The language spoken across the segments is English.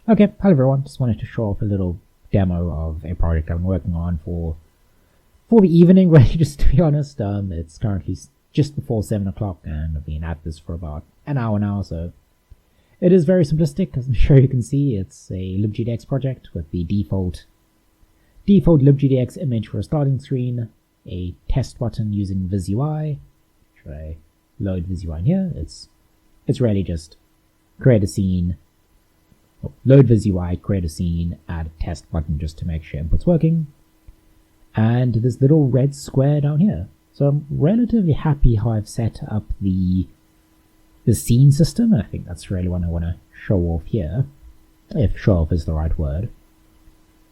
Okay, hello everyone, just wanted to show off a little demo of a project I've been working on for the evening, really, just to be honest. It's currently just before 7 o'clock and I've been at this for about an hour now, so it is very simplistic, as I'm sure you can see. It's a libgdx project with the default libgdx image for a starting screen, a test button using VisUI. Should I load VisUI in here? It's really just create a scene, load VisUI, create a scene, add a test button just to make sure input's working, and this little red square down here. So I'm relatively happy how I've set up the scene system, and I think that's really what I want to show off here, if show off is the right word.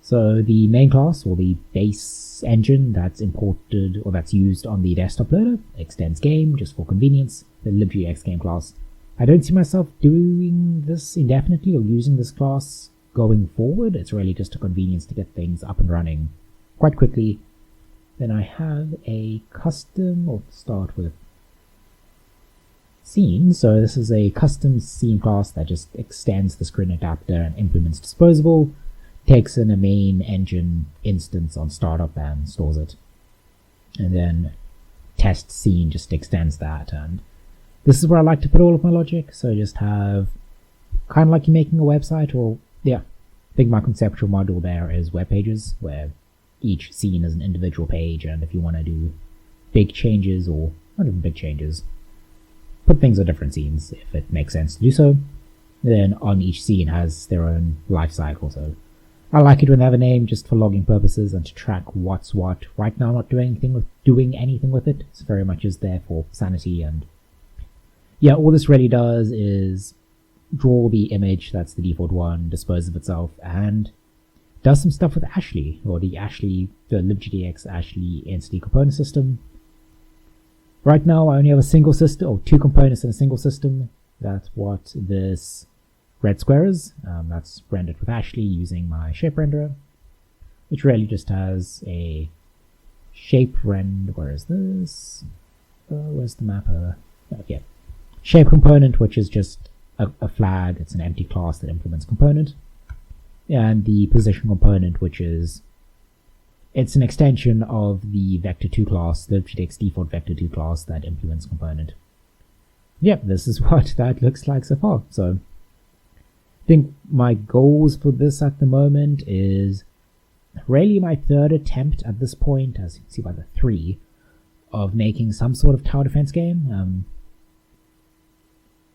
So the main class, or the base engine that's imported or that's used on the desktop loader, extends game just for convenience, the libgdx game class. I don't see myself doing this indefinitely or using this class going forward. It's really just a convenience to get things up and running quite quickly. Then I have a custom, or start with scene. So this is a custom scene class that just extends the screen adapter and implements disposable, takes in a main engine instance on startup and stores it. And then test scene just extends that, and this is where I like to put all of my logic. So just have kind of like you're making a website, or yeah, I think my conceptual model there is web pages, where each scene is an individual page, and if you want to do big changes, or not even big changes, put things on different scenes if it makes sense to do so, then on each scene has their own life cycle. So I like it when they have a name just for logging purposes and to track what's what. Right now I'm not doing anything with it. It's very much just there for sanity, and yeah, all this really does is draw the image, that's the default one, dispose of itself, and does some stuff with Ashley, or the libgdx Ashley entity component system. Right now I only have a single system, or two components in a single system. That's what this red square is. That's rendered with Ashley using my shape renderer, which really just has a shape render. Where is this? Where's the mapper? Yeah. Shape component, which is just a flag. It's an empty class that implements component. And the position component, which is, it's an extension of the vector2 class, the libgdx default vector2 class that implements component. Yep, this is what that looks like so far. So I think my goals for this at the moment is really my third attempt at this point, as you can see by the 3, of making some sort of tower defense game.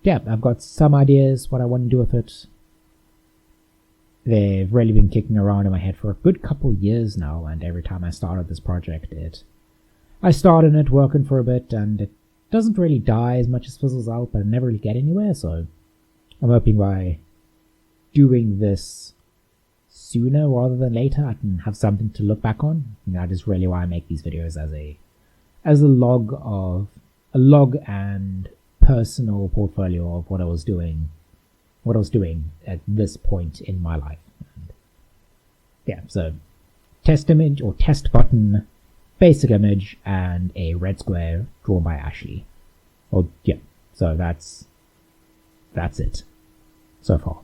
Yeah, I've got some ideas what I want to do with it. They've really been kicking around in my head for a good couple years now, and every time I started this project, I started it working for a bit, and it doesn't really die as much as fizzles out, but I never really get anywhere. So I'm hoping by doing this sooner rather than later, I can have something to look back on. And that is really why I make these videos, as a log and personal portfolio of what I was doing at this point in my life. And yeah, so test image, or test button, basic image, and a red square drawn by Ashley. Well, yeah, so that's it so far.